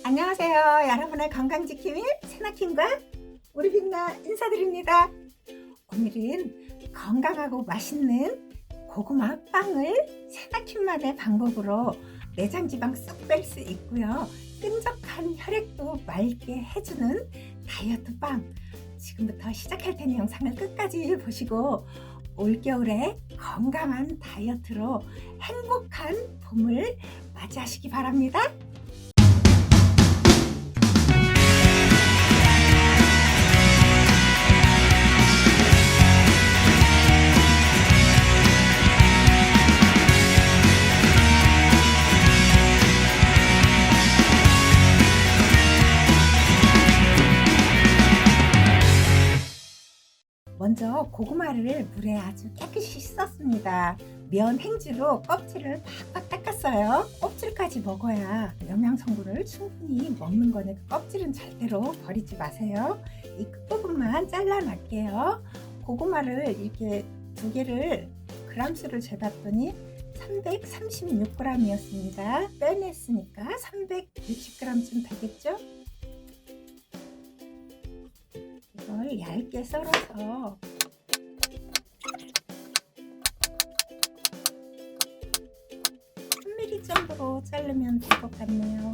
안녕하세요. 여러분의 건강지킴이 세나킴과 우리 빛나 인사드립니다. 오늘은 건강하고 맛있는 고구마 빵을 세나킴만의 방법으로 내장지방 쏙 뺄 수 있고요. 끈적한 혈액도 맑게 해주는 다이어트 빵. 지금부터 시작할 테니 영상을 끝까지 보시고 올겨울에 건강한 다이어트로 행복한 봄을 맞이하시기 바랍니다. 먼저 고구마를 물에 아주 깨끗이 씻었습니다. 면 행주로 껍질을 팍팍 닦았어요. 껍질까지 먹어야 영양성분을 충분히 먹는 거니까 껍질은 절대로 버리지 마세요. 이 끝부분만 잘라낼게요. 고구마를 이렇게 두 개를 그람수를 재봤더니 336g이었습니다. 빼냈으니까 360g쯤 되겠죠? 이걸 얇게 썰어서 3mm 정도로 자르면 될 것 같네요.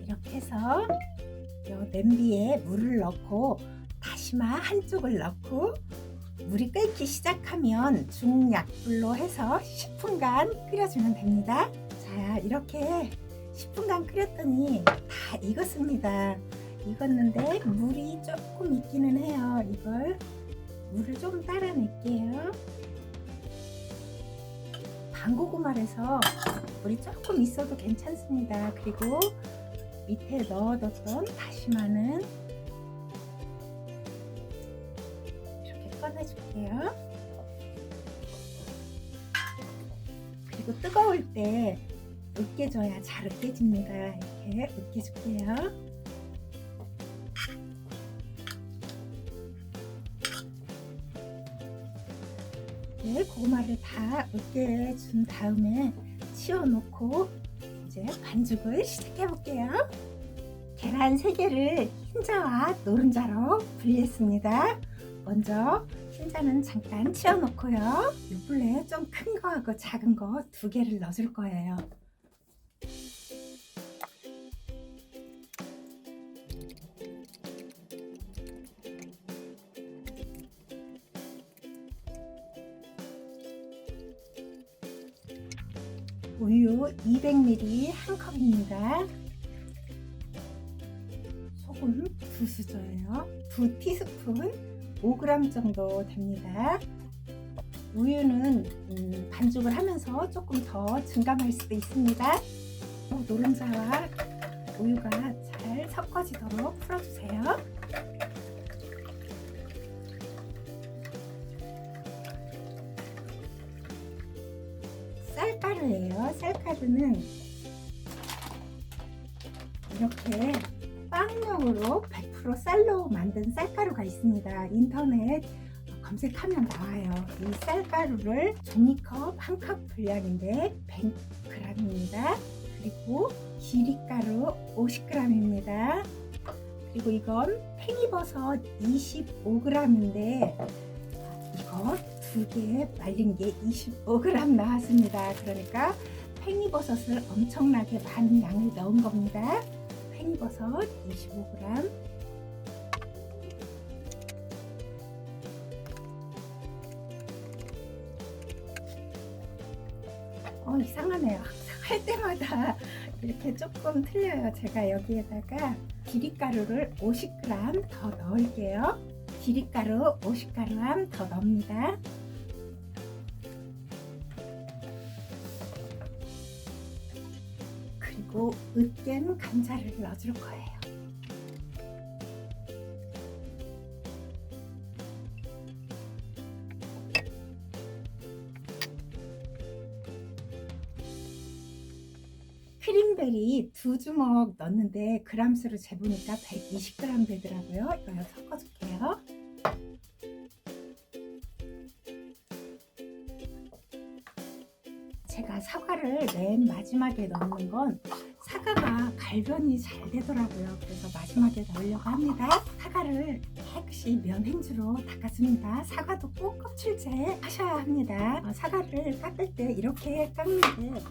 이렇게 해서 냄비에 물을 넣고 다시마 한쪽을 넣고 물이 끓기 시작하면 중약불로 해서 10분간 끓여주면 됩니다. 자, 이렇게 10분간 끓였더니 다 익었습니다. 익었는데 물이 조금 있기는 해요. 이걸 물을 좀 따라낼게요. 방고구마라서 물이 조금 있어도 괜찮습니다. 그리고 밑에 넣어뒀던 다시마는 이렇게 꺼내줄게요. 그리고 뜨거울 때 으깨줘야 잘 으깨집니다. 이렇게 으깨줄게요. 네, 고구마를 다 으깨준 다음에 치워놓고 이제 반죽을 시작해 볼게요. 계란 3개를 흰자와 노른자로 분리했습니다. 먼저 흰자는 잠깐 치워놓고요. 요플레 좀 큰 거하고 작은 거 2개를 넣어줄 거예요. 우유 200ml 한 컵입니다. 소금 2수저예요. 2티스푼 5g 정도 됩니다. 우유는 반죽을 하면서 조금 더 증감할 수도 있습니다. 노른자와 우유가 잘 섞어지도록 풀어주세요. 쌀가루예요. 쌀가루는 이렇게 빵용으로 100% 쌀로 만든 쌀가루가 있습니다. 인터넷 검색하면 나와요. 이 쌀가루를 종이컵 한 컵 분량인데 100g입니다. 그리고 기리가루 50g입니다. 그리고 이건 팽이버섯 25g인데 이거 2개 말린 게 25g 나왔습니다. 그러니까 팽이버섯을 엄청나게 많은 양을 넣은 겁니다. 팽이버섯 25g. 이상하네요. 항상 할 때마다 이렇게 조금 틀려요. 제가 여기에다가 기리가루를 50g 더 넣을게요. 기리가루 50g 더 넣습니다. 그리고 으깬 감자를 넣어줄 거예요. 크림베리 2주먹 넣었는데 그람수를 재보니까 120g 되더라고요. 이거 섞어줄게요. 제가 사과를 사과를 맨 마지막에 넣는 건 사과가 갈변이 잘 되더라고요. 그래서 마지막에 넣으려고 합니다. 사과를 깨끗이 면행주로 닦았습니다. 사과도 꼭 껍질째 하셔야 합니다. 사과를 깎을 때 이렇게 깎는 게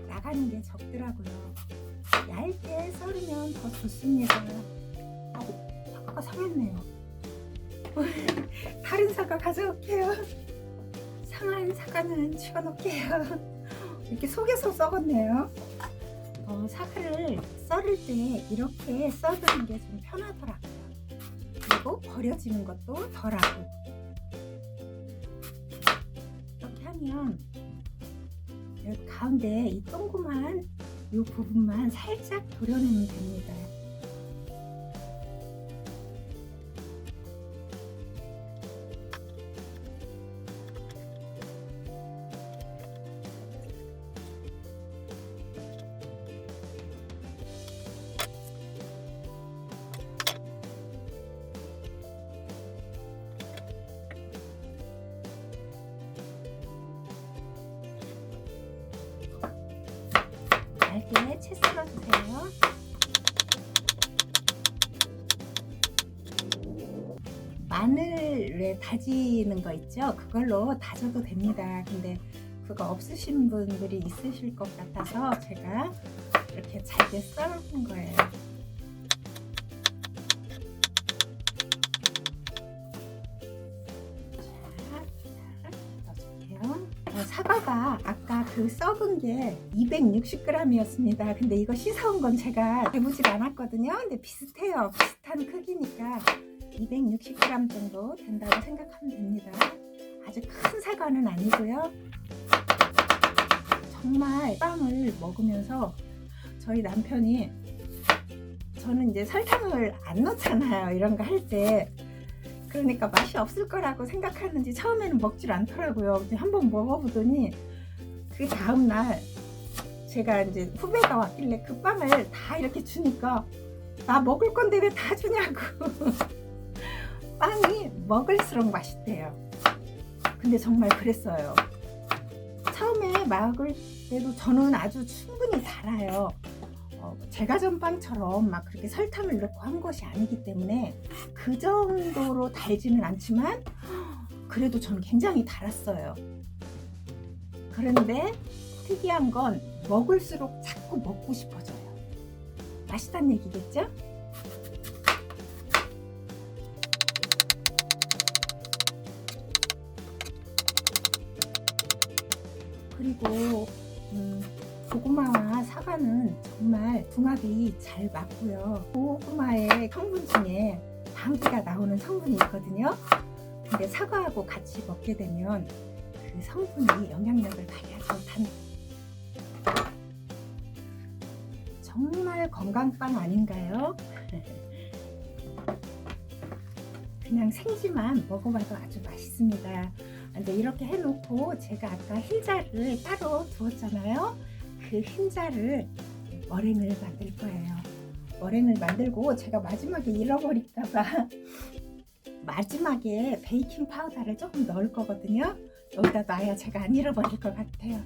나가는 게 적더라고요. 얇게 썰으면 더 좋습니다. 사과가 상했네요. 다른 사과 가져올게요. 상한 사과는 치워놓을게요. 이렇게 속에서 썩었네요. 사과를 썰을 때 이렇게 썰는 게 좀 편하더라고요. 그리고 버려지는 것도 덜하고. 이렇게 하면 여기 가운데 이 동그만 이 부분만 살짝 도려내면 됩니다. 얇게 채 썰어주세요. 마늘에 다지는 거 있죠? 그걸로 다져도 됩니다. 근데 그거 없으신 분들이 있으실 것 같아서 제가 이렇게 잘게 썰은 거예요. 사과가 아까 그 썩은 게 260g이었습니다. 근데 이거 씻어온 건 제가 재보질 않았거든요. 근데 비슷해요. 비슷한 크기니까 260g 정도 된다고 생각하면 됩니다. 아주 큰 사과는 아니고요. 정말 빵을 먹으면서 저희 남편이, 저는 이제 설탕을 안 넣잖아요. 이런 거 할 때. 그러니까 맛이 없을 거라고 생각하는지 처음에는 먹질 않더라고요. 근데 한번 먹어보더니 그 다음날 제가 이제 후배가 왔길래 그 빵을 다 이렇게 주니까 나 먹을 건데 왜 다 주냐고. 빵이 먹을수록 맛있대요. 근데 정말 그랬어요. 처음에 먹을 때도 저는 아주 충분히 달아요. 제가 전 빵처럼 막 그렇게 설탕을 넣고 한 것이 아니기 때문에 그 정도로 달지는 않지만 그래도 저는 굉장히 달았어요. 그런데 특이한 건 먹을수록 자꾸 먹고 싶어져요. 맛있다는 얘기겠죠? 그리고 고구마와 사과는 정말 궁합이 잘 맞고요. 고구마의 성분 중에 방귀가 나오는 성분이 있거든요. 근데 사과하고 같이 먹게 되면 그 성분이 영향력을 발휘하지 못합니다. 정말 건강빵 아닌가요? 그냥 생지만 먹어봐도 아주 맛있습니다. 근데 이렇게 해놓고 제가 아까 흰자를 따로 두었잖아요. 그 흰자를 머랭을 만들 거예요. 머랭을 만들고 제가 마지막에 잃어버릴까봐 마지막에 베이킹 파우더를 조금 넣을 거거든요. 여기다 놔야 제가 안 잃어버릴 것 같아요.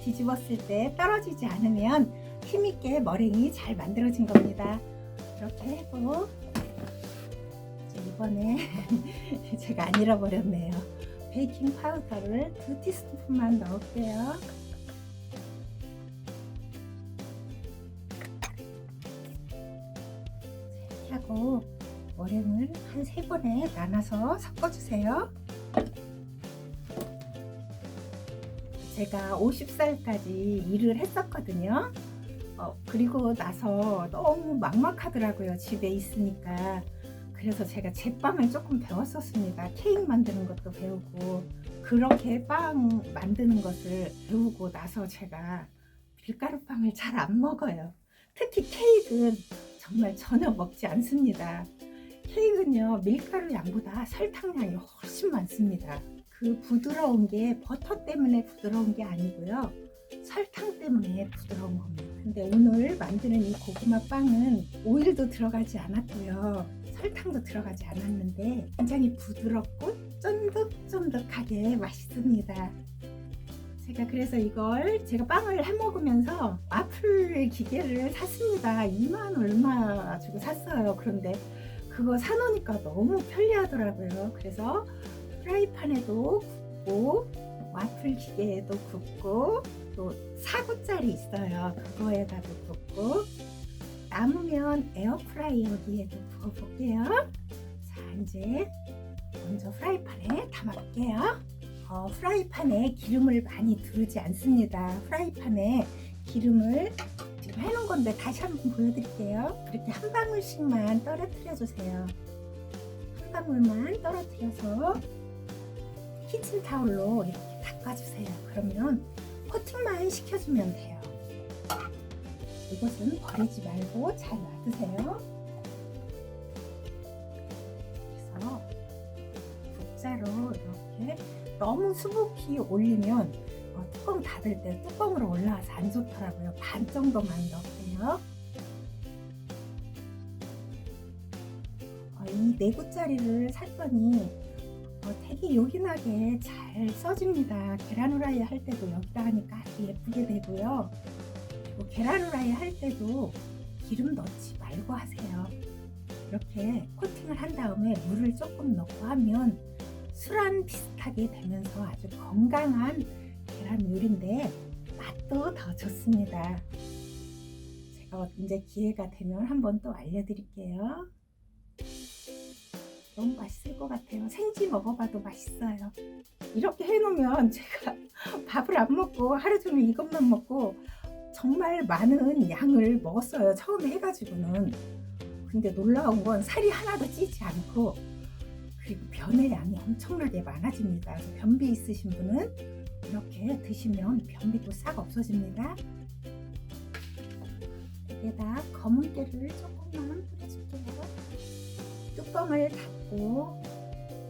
뒤집었을 때 떨어지지 않으면 힘있게 머랭이 잘 만들어진 겁니다. 이렇게 하고 이번에 제가 안 잃어버렸네요. 베이킹 파우더를 2티스푼만 넣을게요. 이렇게 하고 머랭을 한 3번에 나눠서 섞어주세요. 제가 50살까지 일을 했었거든요. 그리고 나서 너무 막막하더라고요. 집에 있으니까. 그래서 제가 제빵을 조금 배웠었습니다. 케이크 만드는 것도 배우고 그렇게 빵 만드는 것을 배우고 나서 제가 밀가루빵을 잘 안 먹어요. 특히 케이크는 정말 전혀 먹지 않습니다. 케이크는요, 밀가루 양보다 설탕량이 훨씬 많습니다. 그 부드러운 게 버터 때문에 부드러운 게 아니고요, 설탕 때문에 부드러운 겁니다. 근데 오늘 만드는 이 고구마 빵은 오일도 들어가지 않았고요, 설탕도 들어가지 않았는데 굉장히 부드럽고 쫀득쫀득하게 맛있습니다. 제가 그래서 이걸 제가 빵을 해 먹으면서 와플 기계를 샀습니다. 2만 얼마 주고 샀어요. 그런데 그거 사놓으니까 너무 편리하더라고요. 그래서 프라이팬에도 굽고 와플 기계에도 굽고 또 4구짜리 있어요. 그거에다도 굽고 남으면 에어프라이어기에도 구워볼게요. 자, 이제 먼저 프라이팬에 담아볼게요. 프라이팬에 기름을 많이 두르지 않습니다. 프라이팬에 기름을 지금 해놓은 건데 다시 한번 보여드릴게요. 이렇게 한 방울씩만 떨어뜨려 주세요. 한 방울만 떨어뜨려서 키친타올로 이렇게 닦아주세요. 그러면 코팅만 시켜주면 돼요. 이것은 버리지 말고 잘 놔두세요. 그래서 국자로 이렇게 너무 수북히 올리면 뚜껑 닫을 때 뚜껑으로 올라와서 안 좋더라고요. 반 정도만 넣을게요. 이 4구짜리를 샀더니 되게 요긴하게 잘 써집니다. 계란 후라이 할 때도 여기다 하니까 아주 예쁘게 되고요. 그리고 계란 후라이 할 때도 기름 넣지 말고 하세요. 이렇게 코팅을 한 다음에 물을 조금 넣고 하면 술안 비슷하게 되면서 아주 건강한 계란 요리인데 맛도 더 좋습니다. 제가 이제 기회가 되면 한번 또 알려드릴게요. 너무 맛있을 것 같아요. 생지 먹어봐도 맛있어요. 이렇게 해놓으면 제가 밥을 안 먹고 하루 종일 이것만 먹고 정말 많은 양을 먹었어요. 처음에 해가지고는. 근데 놀라운 건 살이 하나도 찌지 않고 그리고 변의 양이 엄청나게 많아집니다. 그래서 변비 있으신 분은 이렇게 드시면 변비도 싹 없어집니다. 여기에다 검은깨를 조금만 뿌려줄게요. 뚜껑을 닫고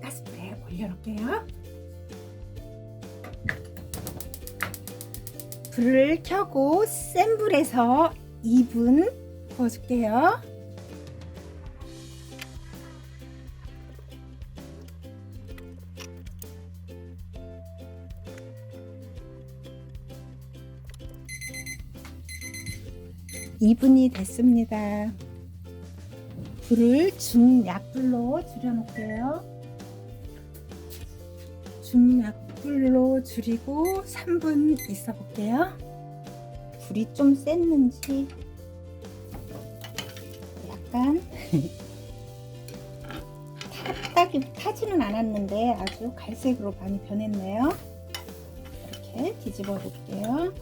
가스불에 올려놓을게요. 불을 켜고 센 불에서 2분 구워줄게요. (2분이) 됐습니다. 불을 중약불로 줄여놓을게요. 중약불로 줄이고 3분 있어 볼게요. 불이 좀 셌는지 약간 타지는 않았는데 아주 갈색으로 많이 변했네요. 이렇게 뒤집어 볼게요.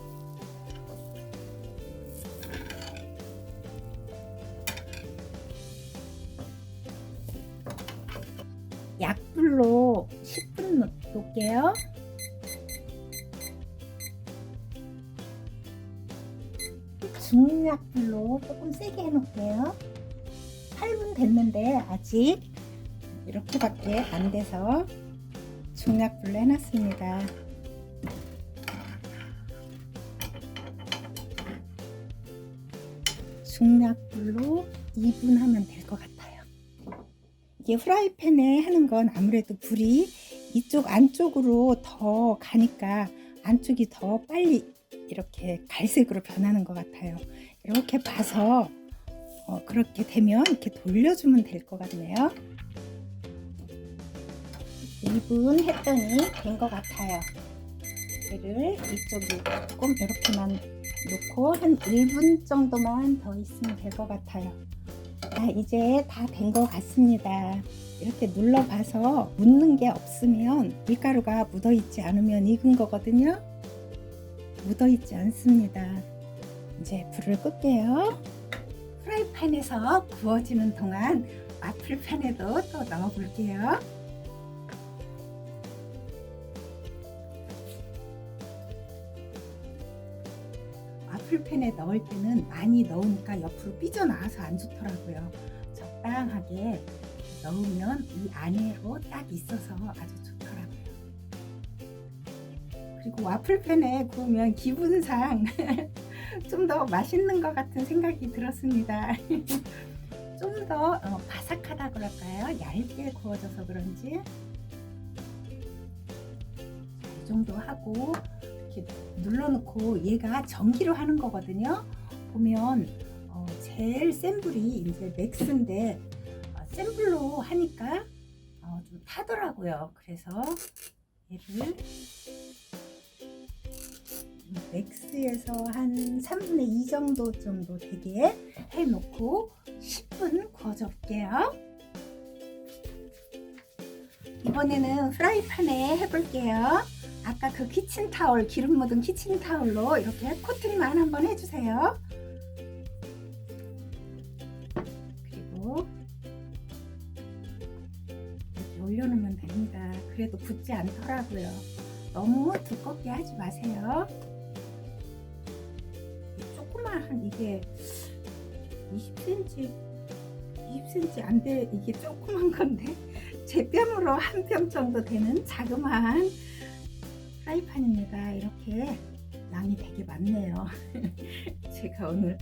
약불로 10분 놓을게요. 중약불로 조금 세게 해놓을게요. 8분 됐는데 아직 이렇게밖에 안 돼서 중약불로 해놨습니다. 중약불로 2분 하면 될 것 같아요. 이게 후라이팬에 하는 건 아무래도 불이 이쪽 안쪽으로 더 가니까 안쪽이 더 빨리 이렇게 갈색으로 변하는 것 같아요. 이렇게 봐서 그렇게 되면 이렇게 돌려주면 될 것 같네요. 2분 했더니 된 것 같아요. 얘를 이쪽이 조금 이렇게만 놓고 한 1분 정도만 더 있으면 될 것 같아요. 이제 다 된 것 같습니다. 이렇게 눌러봐서 묻는 게 없으면 밀가루가 묻어있지 않으면 익은 거거든요. 묻어있지 않습니다. 이제 불을 끌게요. 프라이팬에서 구워지는 동안 와플팬에도 또 넣어 볼게요. 와플팬에 넣을 때는 많이 넣으니까 옆으로 삐져나와서 안 좋더라고요. 적당하게 넣으면 이 안으로 딱 있어서 아주 좋더라고요. 그리고 와플팬에 구우면 기분상 좀 더 맛있는 것 같은 생각이 들었습니다. 좀 더 바삭하다 그럴까요? 얇게 구워져서 그런지. 이 정도 하고 이렇게 눌러놓고, 얘가 전기로 하는 거거든요. 보면 제일 센 불이 이제 맥스인데 센 불로 하니까 좀 타더라고요. 그래서 얘를 맥스에서 한 3분의 2 정도 되게 해놓고 10분 구워줘 볼게요. 이번에는 프라이팬에 해볼게요. 아까 그 키친타올, 기름 묻은 키친타올로 이렇게 코팅만 한번 해주세요. 그리고 이렇게 올려놓으면 됩니다. 그래도 붙지 않더라고요. 너무 두껍게 하지 마세요. 조그만 이게 20cm 안 돼. 이게 조그만 건데 제 뺨으로 한 뼘 정도 되는 자그마한 프라이팬입니다. 이렇게 양이 되게 많네요. 제가 오늘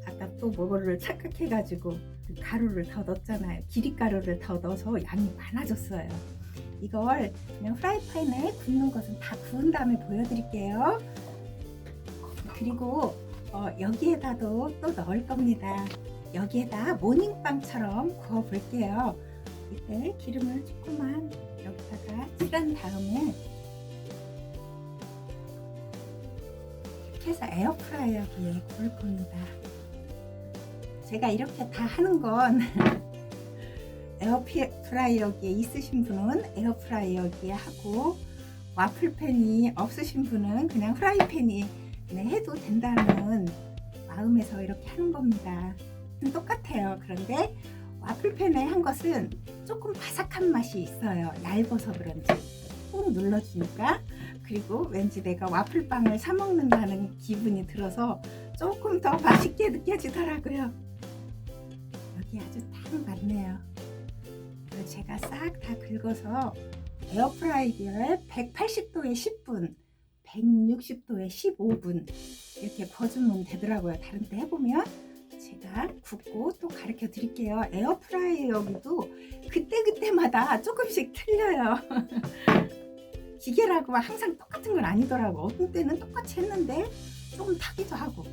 아까 또 뭐를 착각해 가지고 가루를 더 넣었잖아요. 기릿가루를 더 넣어서 양이 많아졌어요. 이걸 그냥 프라이팬에 굽는 것은 다 구운 다음에 보여드릴게요. 그리고 여기에다도 또 넣을 겁니다. 여기에다 모닝빵처럼 구워 볼게요. 이때 기름을 조금만 여기다가 칠한 다음에 이렇게 해서 에어프라이어기에 구울 겁니다. 제가 이렇게 다 하는 건 에어프라이어기에 있으신 분은 에어프라이어기에 하고, 와플팬이 없으신 분은 그냥 프라이팬이 해도 된다는 마음에서 이렇게 하는 겁니다. 똑같아요. 그런데 와플팬에 한 것은 조금 바삭한 맛이 있어요. 얇아서 그런지 꾹 눌러주니까. 그리고 왠지 내가 와플빵을 사 먹는다는 기분이 들어서 조금 더 맛있게 느껴지더라고요. 여기 아주 딱 맞네요. 제가 싹 다 긁어서 에어프라이기에 180도에 10분, 160도에 15분 이렇게 구워주면 되더라고요. 다른 데 해보면 제가 굽고 또 가르쳐 드릴게요. 에어프라이어기도 그때그때마다 조금씩 틀려요. 기계라고 항상 똑같은 건 아니더라고. 어떤 때는 똑같이 했는데 조금 타기도 하고,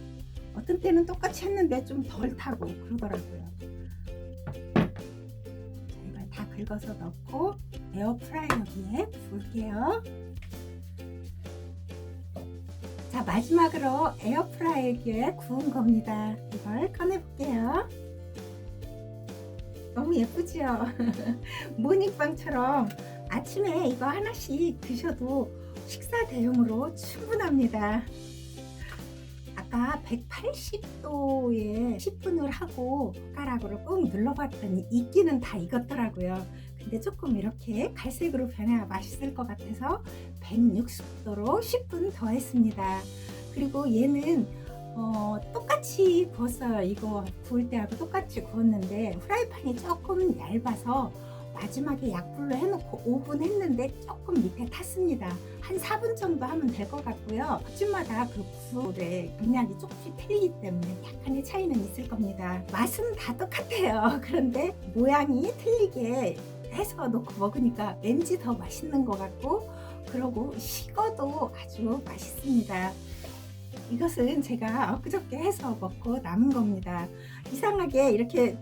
어떤 때는 똑같이 했는데 좀 덜 타고 그러더라고요. 다 긁어서 넣고 에어프라이어기에 구울게요. 자, 마지막으로 에어프라이어기에 구운 겁니다. 이걸 꺼내 볼게요. 너무 예쁘죠? 모닝빵처럼 아침에 이거 하나씩 드셔도 식사 대용으로 충분합니다. 아까 180도에 10분을 하고 숟가락으로 꾹 눌러봤더니 익기는 다 익었더라고요. 근데 조금 이렇게 갈색으로 변해야 맛있을 것 같아서 160도로 10분 더 했습니다. 그리고 얘는 똑같이 구웠어요. 이거 구울 때하고 똑같이 구웠는데 프라이팬이 조금 얇아서 마지막에 약불로 해놓고 5분 했는데 조금 밑에 탔습니다. 한 4분 정도 하면 될 것 같고요. 집마다 그 구울의 공략이 조금씩 틀리기 때문에 약간의 차이는 있을 겁니다. 맛은 다 똑같아요. 그런데 모양이 틀리게 해서 놓고 먹으니까 왠지 더 맛있는 것 같고, 그러고 식어도 아주 맛있습니다. 이것은 제가 엊그저께 해서 먹고 남은 겁니다. 이상하게 이렇게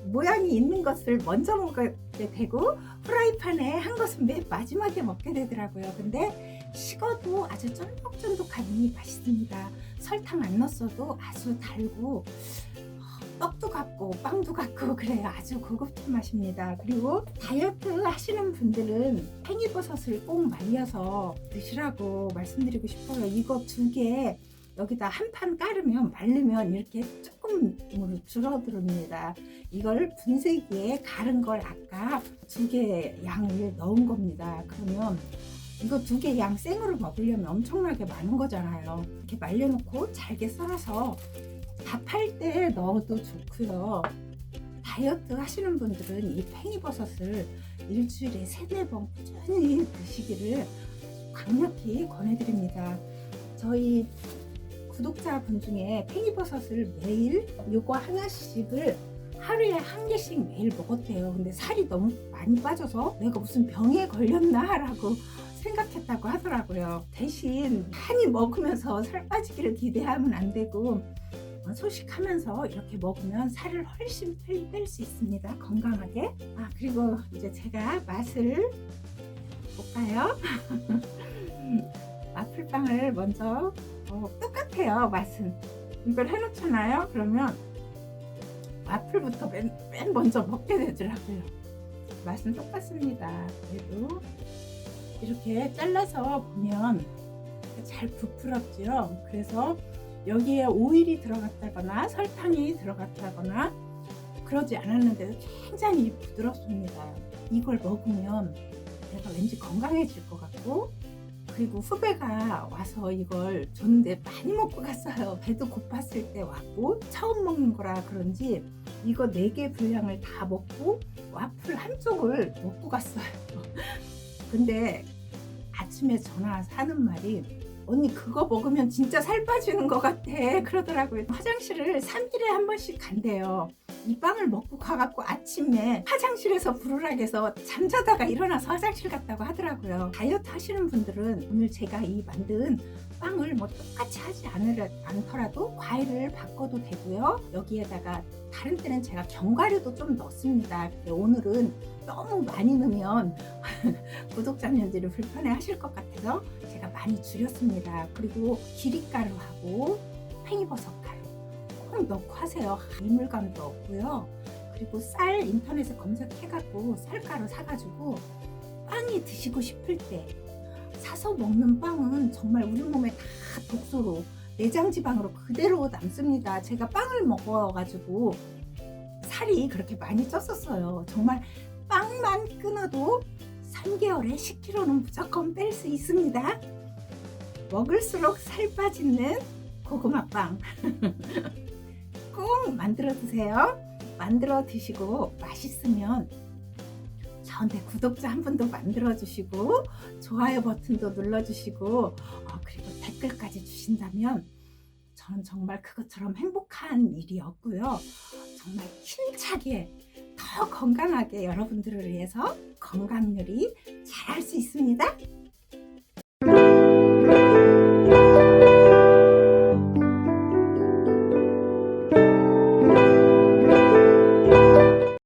모양이 있는 것을 먼저 먹게 되고 프라이팬에 한 것은 맨 마지막에 먹게 되더라고요. 근데 식어도 아주 쫀득쫀득하니 맛있습니다. 설탕 안 넣었어도 아주 달고 떡도 같고 빵도 같고 그래요. 아주 고급진 맛입니다. 그리고 다이어트 하시는 분들은 팽이버섯을 꼭 말려서 드시라고 말씀드리고 싶어요. 이거 2개 여기다 한 판 깔으면 말리면 이렇게 조금 줄어듭니다. 이걸 분쇄기에 갈은 걸 아까 2개 양을 넣은 겁니다. 그러면 이거 2개 양 생으로 먹으려면 엄청나게 많은 거잖아요. 이렇게 말려놓고 잘게 썰어서 밥할 때 넣어도 좋고요. 다이어트 하시는 분들은 이 팽이버섯을 일주일에 3-4번 꾸준히 드시기를 강력히 권해드립니다. 저희 구독자분 중에 팽이버섯을 매일 요거 하나씩을 하루에 1개씩 매일 먹었대요. 근데 살이 너무 많이 빠져서 내가 무슨 병에 걸렸나 라고 생각했다고 하더라고요. 대신 많이 먹으면서 살 빠지기를 기대하면 안 되고 소식하면서 이렇게 먹으면 살을 훨씬 빨리 뺄 수 있습니다. 건강하게. 그리고 이제 제가 맛을 볼까요? 와플빵을 먼저 똑같아요. 맛은 이걸 해놓잖아요. 그러면 와플부터 맨 먼저 먹게 되더라고요. 맛은 똑같습니다. 그래도 이렇게 잘라서 보면 잘 부풀었죠. 그래서 여기에 오일이 들어갔다거나 설탕이 들어갔다거나 그러지 않았는데도 굉장히 부드럽습니다. 이걸 먹으면 내가 왠지 건강해질 것 같고, 그리고 후배가 와서 이걸 줬는데 많이 먹고 갔어요. 배도 고팠을 때 왔고 처음 먹는 거라 그런지 이거 4개 분량을 다 먹고 와플 한쪽을 먹고 갔어요. 근데 아침에 전화 와서 하는 말이, 언니 그거 먹으면 진짜 살 빠지는 것 같아 그러더라고요. 화장실을 3일에 한 번씩 간대요. 이 빵을 먹고 가갖고 아침에 화장실에서 부르락해서 잠자다가 일어나서 화장실 갔다고 하더라고요. 다이어트 하시는 분들은 오늘 제가 이 만든 빵을 뭐 똑같이 하지 않더라도 과일을 바꿔도 되고요. 여기에다가 다른 때는 제가 견과류도 좀 넣습니다. 근데 오늘은 너무 많이 넣으면 구독자님들이 불편해 하실 것 같아서 제가 많이 줄였습니다. 그리고 기릿가루하고 팽이버섯 가루 꼭 넣고 하세요. 이물감도 없고요. 그리고 쌀 인터넷에 검색해갖고 쌀가루 사가지고 빵이 드시고 싶을 때 사서 먹는 빵은 정말 우리 몸에 다 독소로 내장지방으로 그대로 남습니다. 제가 빵을 먹어가지고 살이 그렇게 많이 쪘었어요. 정말 빵만 끊어도 3개월에 10kg는 무조건 뺄 수 있습니다. 먹을수록 살 빠지는 고구마빵 꼭 만들어 드세요. 만들어 드시고 맛있으면 저한테 구독자 한 분도 만들어 주시고 좋아요 버튼도 눌러 주시고 그리고 댓글까지 주신다면 저는 정말 그것처럼 행복한 일이 없고요. 정말 힘차게 더 건강하게 여러분들을 위해서 건강 요리 잘할 수 있습니다.